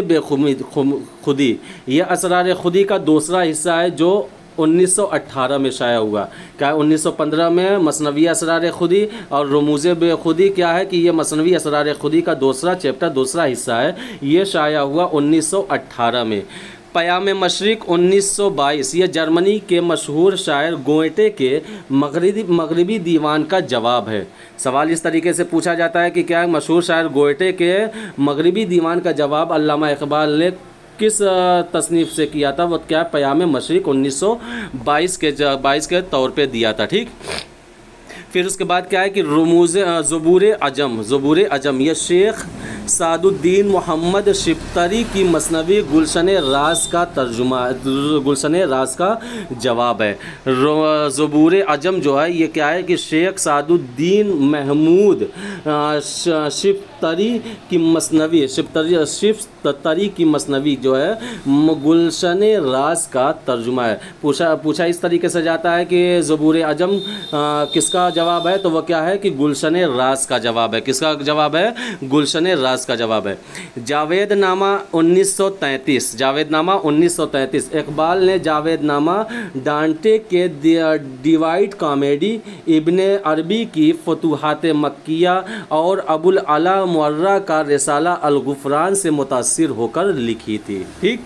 बेखुदी यह असरार खुदी का दूसरा हिस्सा है जो 1918 में शाया हुआ। क्या है 1915 में मसनवी असरार खुदी और रमूज़ बेखुदी, क्या है कि ये मसनवी असरार खुदी का दूसरा चैप्टर, दूसरा हिस्सा है, ये शाया हुआ 1918 में। पयाम मशरिक़ 1922 ये जर्मनी के मशहूर शायर गोएटे के मगरिबी दीवान का जवाब है। सवाल इस तरीके से पूछा जाता है कि क्या मशहूर शायर गोएटे के मगरिबी दीवान का जवाब अल्लामा इकबाल ने किस तसनीफ़ से किया था? वो क्या पयाम मशरिक़ 1922 के तौर पे दिया था। ठीक, फिर उसके बाद क्या है कि ज़बूर अजम ये शेख सादुद्दीन मोहम्मद शिफ्तरी की मसनवी गुलशन राज का तर्जुमा, गुलशन राज का जवाब है। ज़बूर अजम जो है ये क्या है कि शेख सादुद्दीन महमूद शिफ्तरी की मसनवी, शिफ्तरी की मसनवी जो है गुलशन राज का तर्जुमा है। पूछा इस तरीके से जाता है कि ज़बूर अजम किसका जवाब है? तो वह क्या है कि गुलशन राज का जवाब है। किसका जवाब है? गुलशन राज का जवाब है। जावेदनामा 1933, जावेदनामा 1933 इकबाल ने जावेदनामा डांटे के डिवाइड कॉमेडी, इब्ने अरबी की फतूहात मक्किया और अबुल अला मुअर्रा का रिसाला अल गुफरान से मुतासिर होकर लिखी थी। ठीक,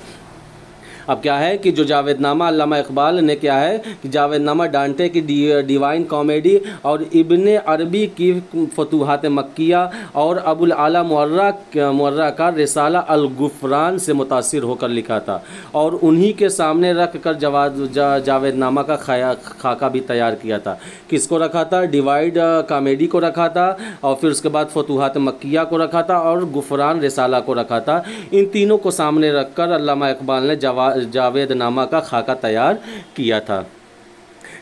अब क्या है कि जो जावेदनामा अल्लामा इकबाल ने क्या है कि जावेदनामा डांटे की डिवाइन कॉमेडी और इब्ने अरबी की फतूहात मक्किया और अबुल आला मुअर्रा का रिसाला अल गुफरान से मुतासिर होकर लिखा था और उन्हीं के सामने रख कर जावेदनामा का खाका भी तैयार किया था। किसको रखा था? डिवाइड कॉमेडी को रखा था और फिर उसके बाद फतूहात मक्किया को रखा था और गुफरान रिसाला को रखा था। इन तीनों को सामने रख कर अल्लामा इकबाल ने जावेदनामा का खाका तैयार किया था।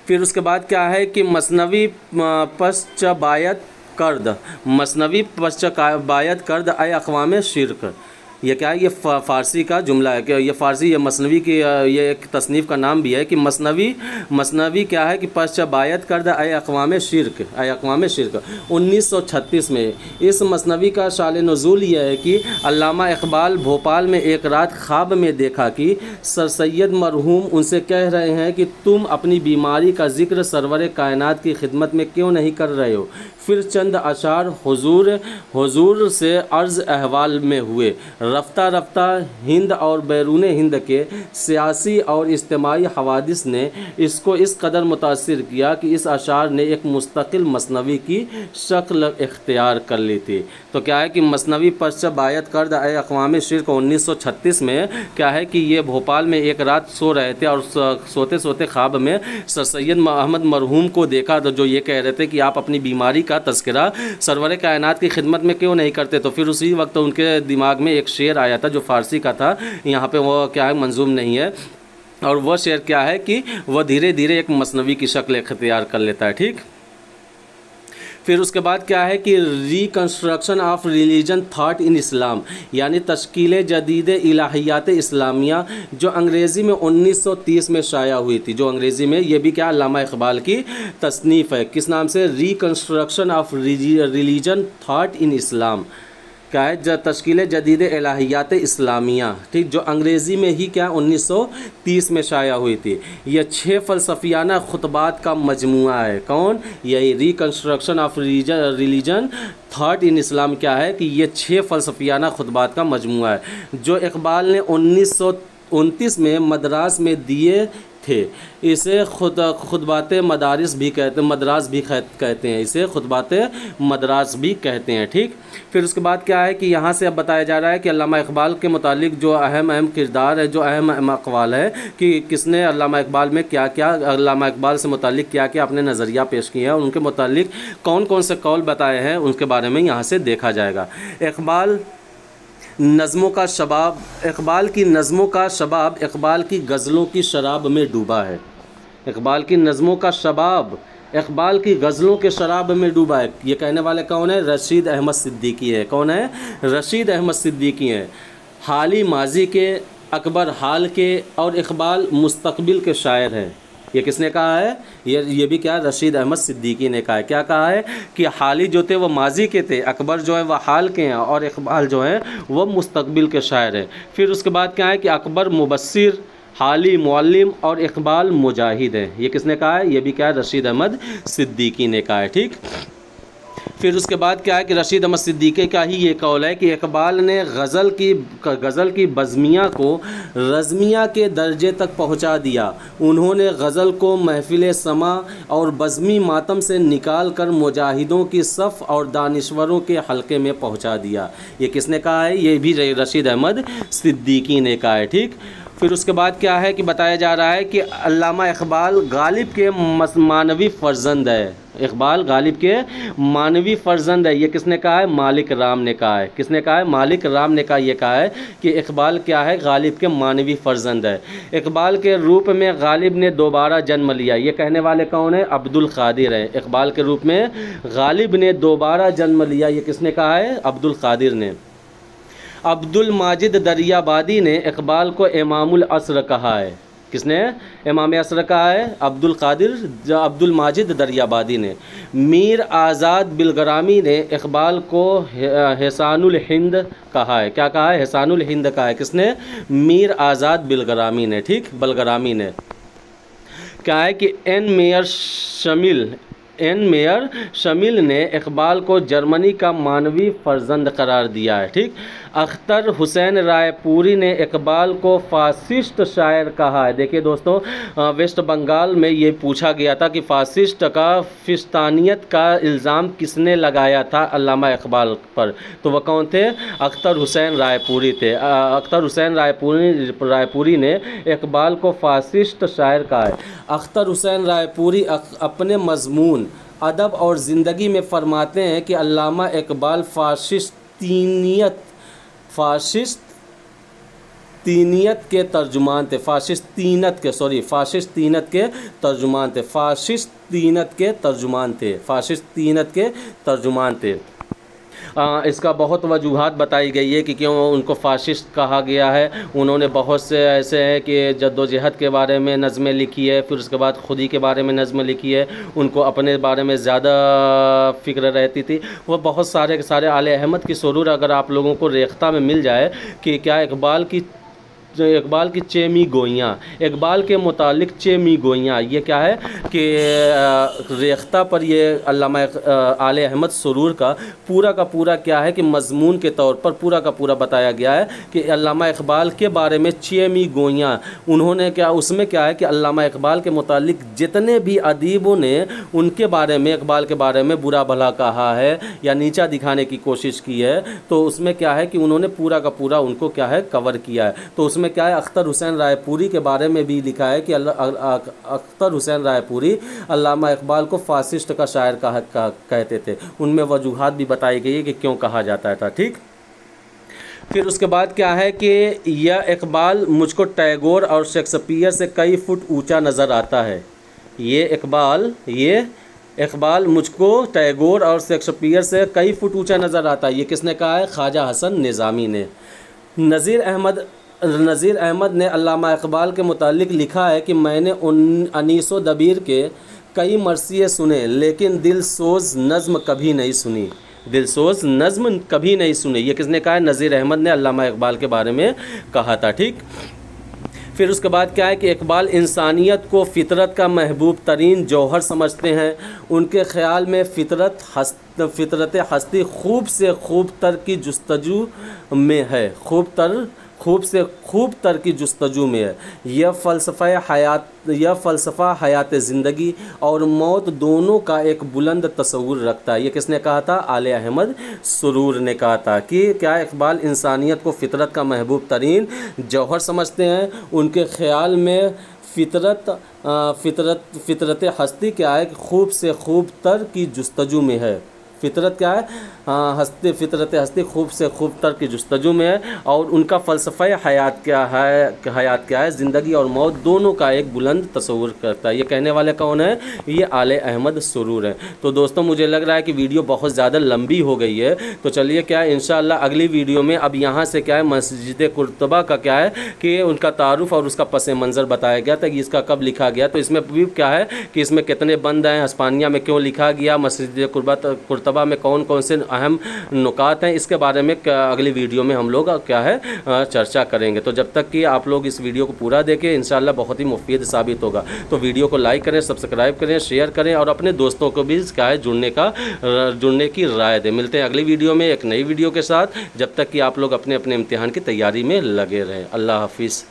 फिर उसके बाद क्या है कि मसनवी पश्चबायत कर्द, मसनवी पश्चबायत कर्द ए अक़वाम शिर्क, ये क्या है? ये फ़ारसी का जुमला है कि ये फ़ारसी, ये मसनवी की ये एक तसनीफ़ का नाम भी है कि मसनवी क्या है कि पश्चबायत कर्द ए अक़वाम शिर्क, 1936 में। इस मसनवी का शान नुज़ूल यह है कि अल्लामा इकबाल भोपाल में एक रात ख्वाब में देखा कि सर सैयद मरहूम उनसे कह रहे हैं कि तुम अपनी बीमारी का ज़िक्र सरवर कायनात की खिदमत में क्यों नहीं कर रहे हो? फिर चंद अशार हुजूर से अर्ज़ अहवाल में हुए। रफ्ता रफ्ता हिंद और बैरून हिंद के सियासी और इज्तिमाई हवादिस ने इसको इस कदर मुतासिर किया कि इस अशार ने एक मुस्तकिल मसनवी की शक्ल इख्तियार कर ली थी। तो क्या है कि मसनवी पश्चबायत कर्द ए अक़वाम शिर्क 1936 में क्या है कि ये भोपाल में एक रात सो रहे थे और सोते सोते ख्वाब में सर सैयद अहमद मरहूम को देखा, तो जो ये कह रहे थे कि आप अपनी बीमारी का तज़किरा सरवर कायनात की खिदमत में क्यों नहीं करते। तो फिर उसी वक्त उनके दिमाग में एक शेर आया था जो फ़ारसी का था, यहाँ पे वो क्या है मंजूम नहीं है, और वह शेर क्या है कि वह धीरे धीरे एक मसनवी की शक्ल इख्तियार कर लेता है। ठीक, फिर उसके बाद क्या है कि reconstruction of religion thought in Islam, यानी तश्कील जदीद इलाहियात इस्लामिया, जो अंग्रेज़ी में 1930 में शाया हुई थी। जो अंग्रेज़ी में, ये भी क्या अल्लामा इकबाल की तसनीफ़ है। किस नाम से? Reconstruction of religion thought in Islam, क्या है तश्कील जदीद इलाहियात इस्लामिया। ठीक, जो अंग्रेज़ी में ही क्या 1930 में शाया हुई थी। यह 6 फ़लसफ़ियाना खुतबात का मजमुआ है। कौन? यही reconstruction of religion thought in Islam क्या है कि ये 6 फ़लसफ़ियाना खुतबात का मजमुआ है जो इकबाल ने 1929 में मद्रास में दिए थे। इसे खुतबात मदारिस भी कहते हैं, इसे खुतबात मदरास भी कहते हैं। ठीक, फिर उसके बाद क्या है कि यहाँ से अब बताया जा रहा है कि अल्लामा इकबाल के मुतालिक जो अहम किरदार है, जो अहम अक़वाल है कि किसने अल्लामा इकबाल में क्या क्या, अल्लामा इकबाल से मुतालिक क्या क्या अपने नज़रिया पेश किए हैं और उनके मुतालिक कौन कौन से कौल बताए हैं, उनके बारे में यहाँ से देखा जाएगा। इकबाल नज़्मों का शबाब, इकबाल की नज़्मों का शबाब इकबाल की गज़लों की शराब में डूबा है। इकबाल की नज़्मों का शबाब इकबाल की गज़लों के शराब में डूबा है। ये कहने वाले कौन है? रशीद अहमद सिद्दीकी है। कौन है? रशीद अहमद सिद्दीकी हैं। हाली माजी के, अकबर हाल के और इकबाल मुस्तकबिल के शायर हैं। ये किसने कहा है? ये भी क्या रशीद अहमद सिद्दीकी ने कहा है। क्या कहा है कि हाली जो थे वो माजी के थे, अकबर जो है वह हाल के हैं और इकबाल जो है वह मुस्तकबिल के शायर हैं। फिर उसके बाद क्या है कि अकबर मुबस्सिर, हाली मुअल्लिम और इकबाल मुजाहिद हैं। ये किसने कहा है? ये भी क्या है? रशीद अहमद सिद्दीकी ने कहा है। ठीक, फिर उसके बाद क्या है कि रशीद अहमद सिद्दीकी का ही ये कौल है कि इकबाल ने गज़ल की बज़मिया को रज़मिया के दर्जे तक पहुंचा दिया। उन्होंने गज़ल को महफ़िल समा और बज़मी मातम से निकाल कर मुजाहिदों की सफ़ और दानिश्वरों के हलक़े में पहुंचा दिया। ये किसने कहा है? ये भी रशीद अहमद सिद्दीकी ने कहा है। ठीक, फिर उसके बाद क्या है कि बताया जा रहा है कि अल्लामा इकबाल गालिब के मानवी फ़र्जंद है। इकबाल गालिब के मानवी फ़र्जंद है। ये किसने कहा है? मालिक राम ने कहा है। किसने कहा है? मालिक राम ने ये कहा है कि इकबाल क्या है? गालिब के मानवी फ़र्जंद है। इकबाल के रूप में गालिब ने दोबारा जन्म लिया। ये कहने वाले कौन है? अब्दुल क़ादिर है। इकबाल के रूप में गालिब ने दोबारा जन्म लिया। ये किसने कहा है? अब्दुल क़ादिर ने। अब्दुल माजिद दरियाबादी ने इकबाल को इमामुल असर कहा है। किसने इमाम असर कहा है? अब्दुल माजिद दरियाबादी ने। मीर आज़ाद बिलग्रामी ने इकबाल को हिसानुल हिंद कहा है। क्या कहा है? हिसानुल हिंद कहा है। किसने? मीर आज़ाद बिलग्रामी ने। ठीक, बलग्रामी ने। क्या है कि एन मेयर शमिल ने इकबाल को जर्मनी का मानवी फ़र्जंद करार दिया है। ठीक, अख्तर हुसैन रायपुरी ने इकबाल को फ़ासिस्ट शायर कहा है। देखिए दोस्तों, वेस्ट बंगाल में ये पूछा गया था कि फ़ासिस्तानियत का इल्ज़ाम किसने लगाया था अल्लामा इकबाल पर, तो वह कौन थे? अख्तर हुसैन रायपुरी थे। अख्तर हुसैन रायपुरी ने इकबाल को फ़ासिस्ट शायर कहा है। अख्तर हुसैन रायपुरी अपने मज़मून, अदब और ज़िंदगी में फ़रमाते हैं कि अल्लामा इकबाल फ़ासिस्तीनियत के तर्जुमान थे। फ़ासिस्तीनत के तर्जुमान थे। इसका बहुत वजूहात बताई गई है कि क्यों उनको फ़ाशिस्ट कहा गया है। उन्होंने बहुत से ऐसे हैं कि जद्दोजहद के बारे में नज़में लिखी है, फिर उसके बाद खुदी के बारे में नज़में लिखी है। उनको अपने बारे में ज़्यादा फ़िक्र रहती थी। वो बहुत सारे आले अहमद की सुरूर अगर आप लोगों को रेख्ता में मिल जाए कि क्या इकबाल की चेमी गोइयाँ, इकबाल के मुतालिक चेमी गोइयाँ, ये क्या है कि रेख्ता पर ये अल्लामा आले अहमद सुरूर का पूरा क्या है कि मज़मून के तौर पर पूरा का पूरा बताया गया है कि अल्लामा इकबाल के बारे में चेमी गोइयाँ उन्होंने क्या, उसमें क्या है कि अल्लामा इकबाल के मुतालिक जितने भी अदीबों ने उनके बारे में, इकबाल के बारे में बुरा भला कहा है या नीचा दिखाने की कोशिश की है, तो उसमें क्या है कि उन्होंने पूरा का पूरा उनको क्या है कवर किया है। तो उसमें क्या है, अख्तर हुसैन रायपुरी के बारे में भी लिखा है कि अख्तर हुसैन रायपुरी अल्लामा इकबाल को फ़ासिस्ट का शायर कहते थे। उनमें वजूहात भी बताई गई है कि क्यों कहा जाता था। ठीक, फिर उसके बाद क्या है कि यह इकबाल मुझको टैगोर और शेक्सपियर से कई फुट ऊंचा नज़र आता है। ये इकबाल मुझको टैगोर और शेक्सपियर से कई फुट ऊंचा नज़र आता है। ये किसने कहा है? ख्वाजा हसन निज़ामी ने। नज़ीर अहमद ने अल्लामा इकबाल के मुतालिक लिखा है कि मैंने अनीसो दबीर के कई मरसिए सुने, लेकिन दिलसोज़ नज़्म कभी नहीं सुनी। ये किसने कहा है? नज़ीर अहमद ने अल्लामा इकबाल के बारे में कहा था। ठीक, फिर उसके बाद क्या है कि इकबाल इंसानियत को फ़ितरत का महबूब तरीन जौहर समझते हैं। उनके ख़्याल में फ़ितरत हस्ती खूब से खूब तर की जुस्तजू में है। खूब से खूब तर की जुस्तजू में है। यह फ़लसफ़ा हयात ज़िंदगी और मौत दोनों का एक बुलंद तस्वुर रखता है। ये किसने कहा था? आले अहमद सुरूर ने कहा था कि क्या इकबाल इंसानियत को फ़ितरत का महबूब तरीन जौहर समझते हैं। उनके ख़्याल में फ़ितरत हस्ती क्या है कि खूब से खूब तर की जुस्तजू में है। फ़ितरत क्या है? फ़ितरत हस्ती खूब से खूब तर की जुस्तजू में है। और उनका फ़लसफ़ा हयात क्या है? ज़िंदगी और मौत दोनों का एक बुलंद तस्वुर करता है। ये कहने वाले कौन है? ये आले अहमद सुरूर है। तो दोस्तों, मुझे लग रहा है कि वीडियो बहुत ज़्यादा लंबी हो गई है, तो चलिए क्या है इंशाअल्लाह अगली वीडियो में अब यहाँ से क्या है मस्जिद कुर्तबा का क्या है कि उनका तारुफ़ और उसका पस मंज़र बताया गया था कि इसका कब लिखा गया। तो इसमें भी क्या है कि इसमें कितने बंद हैं, हस्पानिया में क्यों लिखा गया, मस्जिद कुर्तबा मरतबा में कौन कौन से अहम नुकात हैं, इसके बारे में अगली वीडियो में हम लोग क्या है चर्चा करेंगे। तो जब तक कि आप लोग इस वीडियो को पूरा देखें, इंशाल्लाह बहुत ही मुफीद साबित होगा। तो वीडियो को लाइक करें, सब्सक्राइब करें, शेयर करें और अपने दोस्तों को भी क्या है जुड़ने की राय दें। मिलते हैं अगली वीडियो में एक नई वीडियो के साथ, जब तक कि आप लोग अपने अपने इम्तिहान की तैयारी में लगे रहें। अल्लाह हाफिज़।